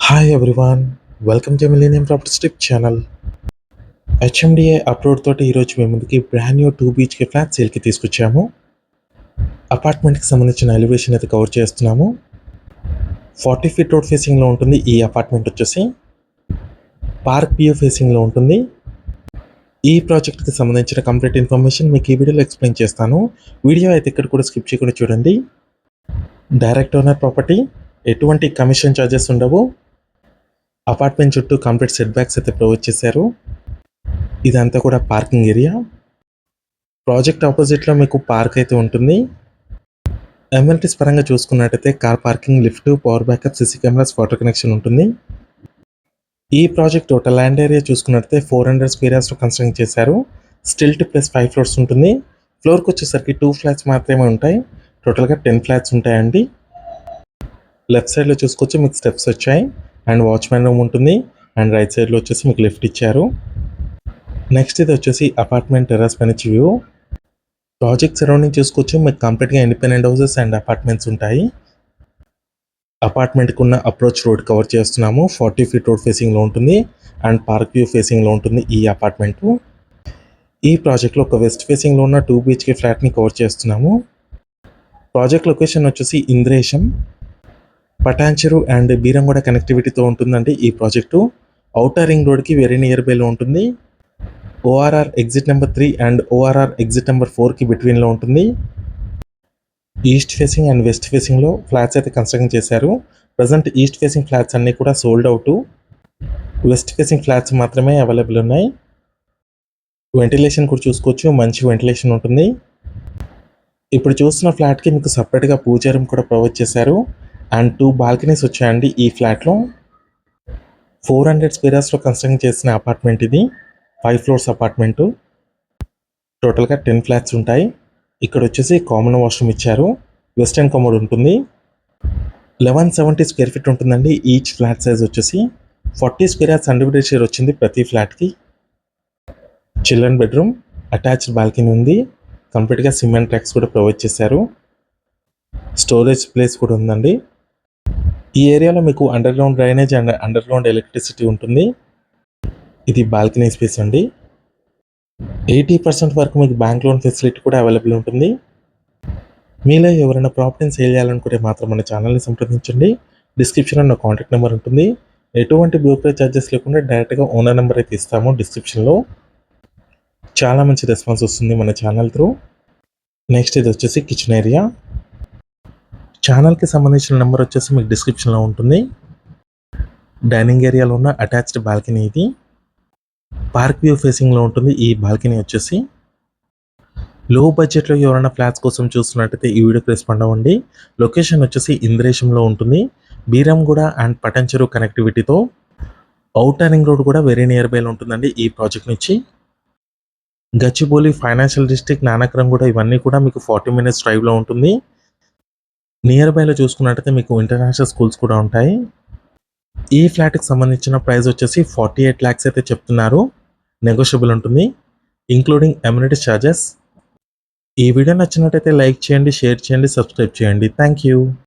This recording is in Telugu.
Hi everyone, welcome to millennium properties tip channel. HMDA upload తోటి ఈరోజు మీ ముందుకి బ్రాండ్ న్యూ 2 BHK ఫ్లాట్ సేల్కి తీసుకొచ్చాము. అపార్ట్మెంట్కి సంబంధించిన ఎలివేషన్ అయితే కవర్ చేస్తున్నాము. 40 ఫీట్ రోడ్ ఫేసింగ్లో ఉంటుంది. ఈ అపార్ట్మెంట్ వచ్చేసి పార్క్ వ్యూ ఫేసింగ్లో ఉంటుంది. ఈ ప్రాజెక్ట్కి సంబంధించిన కంప్లీట్ ఇన్ఫర్మేషన్ మీకు ఈ వీడియోలో ఎక్స్ప్లెయిన్ చేస్తాను. వీడియో అయితే ఇక్కడ కూడా స్కిప్ చేయకుండా చూడండి. డైరెక్ట్ ఓనర్ ప్రాపర్టీ, ఎటువంటి కమిషన్ ఛార్జెస్ ఉండవు. అపార్ట్మెంట్ చుట్టూ కంప్లీట్ సెట్ బ్యాక్స్ అయితే ప్రొవైడ్ చేశారు. ఇదంతా కూడా పార్కింగ్ ఏరియా. ప్రాజెక్ట్ ఆపోజిట్లో మీకు పార్క్ అయితే ఉంటుంది. ఎమ్యూనిటీస్ పరంగా చూసుకున్నట్టయితే car parking, lift, power backup, CC cameras, water connection ఉంటుంది. ఈ ప్రాజెక్ట్ టోటల్ ల్యాండ్ ఏరియా చూసుకున్నట్టయితే 400 స్క్వేర్ యార్డ్స్లో కన్స్ట్రక్ట్ చేశారు. స్టిల్ట్ ప్లస్ 5 ఫ్లోర్స్ ఉంటుంది. ఫ్లోర్కి వచ్చేసరికి 2 ఫ్లాట్స్ మాత్రమే ఉంటాయి. టోటల్గా 10 ఫ్లాట్స్ ఉంటాయండి. లెఫ్ట్ సైడ్లో చూసుకోవచ్చు మీకు స్టెప్స్ వచ్చాయి అండ్ వాచ్మెన్ రూమ్ ఉంటుంది. అండ్ రైట్ సైడ్లో వచ్చేసి మీకు లిఫ్ట్ ఇచ్చారు. నెక్స్ట్ ఇది వచ్చేసి అపార్ట్మెంట్ టెర్రస్ పై నుంచి వ్యూ. ప్రాజెక్ట్ సరౌండింగ్ చూసుకోవచ్చు మీకు కంప్లీట్గా ఇండిపెండెంట్ హౌసెస్ అండ్ అపార్ట్మెంట్స్ ఉంటాయి. అపార్ట్మెంట్కి ఉన్న అప్రోచ్ రోడ్ కవర్ చేస్తున్నాము. 40 ఫీట్ రోడ్ ఫేసింగ్లో ఉంటుంది అండ్ పార్క్ వ్యూ ఫేసింగ్లో ఉంటుంది ఈ అపార్ట్మెంట్. ఈ ప్రాజెక్ట్లో ఒక వెస్ట్ ఫేసింగ్లో ఉన్న 2 BHK ఫ్లాట్ని కవర్ చేస్తున్నాము. ప్రాజెక్ట్ లొకేషన్ వచ్చేసి ఇంద్రేశం, పటాన్చెరు అండ్ బీరంగూడ కనెక్టివిటీతో ఉంటుందండి ఈ ప్రాజెక్టు. ఔటర్ రింగ్ రోడ్కి వెరీ నియర్ బైలో ఉంటుంది. ORR exit number 3 and ORR exit number 4కి బిట్వీన్లో ఉంటుంది. ఈస్ట్ ఫేసింగ్ అండ్ వెస్ట్ ఫేసింగ్లో ఫ్లాట్స్ అయితే కన్స్ట్రక్షన్ చేశారు. ప్రజెంట్ ఈస్ట్ ఫేసింగ్ ఫ్లాట్స్ అన్నీ కూడా sold out. West facing flats మాత్రమే అవైలబుల్ ఉన్నాయి. వెంటిలేషన్ కూడా చూసుకోవచ్చు, మంచి వెంటిలేషన్ ఉంటుంది. ఇప్పుడు చూస్తున్న ఫ్లాట్కి మీకు సపరేట్గా పూజా రూమ్ కూడా ప్రొవైడ్ చేశారు అండ్ 2 బాల్కనీస్ వచ్చాయండి ఈ ఫ్లాట్లో. 400 స్క్వేర్ యార్డ్స్లో కన్స్ట్రక్ట్ చేసిన అపార్ట్మెంట్ ఇది. 5 ఫ్లోర్స్ అపార్ట్మెంటు. టోటల్గా 10 ఫ్లాట్స్ ఉంటాయి. ఇక్కడ వచ్చేసి కామన్ వాష్రూమ్ ఇచ్చారు. వెస్టర్న్ కమోడ్ ఉంటుంది. 1170 స్క్వేర్ ఫీట్ ఉంటుందండి ఈచ్ ఫ్లాట్ సైజ్ వచ్చేసి. 40 స్క్వేర్ యార్డ్స్ అన్డివైడెడ్ షేర్ వచ్చింది ప్రతి ఫ్లాట్కి. చిల్డ్రన్ బెడ్రూమ్, అటాచ్డ్ బాల్కనీ ఉంది. కంప్లీట్గా సిమెంట్ ట్రాక్స్ కూడా ప్రొవైడ్ చేశారు. స్టోరేజ్ ప్లేస్ కూడా ఉందండి. ఈ ఏరియాలో మీకు under ground drainage and under ground electricity ఉంటుంది. ఇది బాల్కనీ స్పేస్ అండి. 80% వరకు మీకు బ్యాంక్ లోన్ ఫెసిలిటీ కూడా అవైలబుల్ ఉంటుంది. మీలో ఎవరైనా ప్రాపర్టీని సేల్ చేయాలనుకుంటే మాత్రం మన ఛానల్ని సంప్రదించండి. డిస్క్రిప్షన్లో నా కాంటాక్ట్ నెంబర్ ఉంటుంది. ఎటువంటి బ్రోకరేజ్ ఛార్జెస్ లేకుండా డైరెక్ట్గా ఓనర్ నెంబర్ అయితే ఇస్తాము డిస్క్రిప్షన్లో. చాలా మంచి రెస్పాన్స్ వస్తుంది మన ఛానల్ త్రూ. నెక్స్ట్ ఇది వచ్చేసి కిచెన్ ఏరియా. ఛానల్కి సంబంధించిన నెంబర్ వచ్చేసి మీకు డిస్క్రిప్షన్లో ఉంటుంది. డైనింగ్ ఏరియాలో ఉన్న అటాచ్డ్ బాల్కనీ ఇది. పార్క్ వ్యూ ఫేసింగ్లో ఉంటుంది ఈ బాల్కనీ వచ్చేసి. లో బడ్జెట్లో ఎవరైనా ఫ్లాట్స్ కోసం చూస్తున్నట్టయితే ఈ వీడియోకి రెస్పాండ్ అవ్వండి. లొకేషన్ వచ్చేసి ఇంద్రేశంలో ఉంటుంది. బీరంగూడ అండ్ పటంచెరు కనెక్టివిటీతో. ఔటర్ రింగ్ రోడ్ కూడా వెరీ నియర్ బైలో ఉంటుందండి ఈ ప్రాజెక్ట్ నుంచి. గచ్చిబౌలి, ఫైనాన్షియల్ డిస్ట్రిక్ట్, నానక్రం కూడా ఇవన్నీ కూడా మీకు 40 minutes డ్రైవ్లో ఉంటుంది. నియర్ బైలో చూసుకున్నట్టయితే మీకు ఇంటర్నేషనల్ స్కూల్స్ కూడా ఉంటాయి. ఈ ఫ్లాట్కి సంబంధించిన ప్రైస్ వచ్చేసి 48 lakhs అయితే చెప్తున్నారు. నెగోషియబుల్ ఉంటుంది ఇంక్లూడింగ్ అమ్యూనిటీ ఛార్జెస్. ఈ వీడియో నచ్చినట్టయితే లైక్ చేయండి, షేర్ చేయండి, సబ్స్క్రైబ్ చేయండి. Thank you.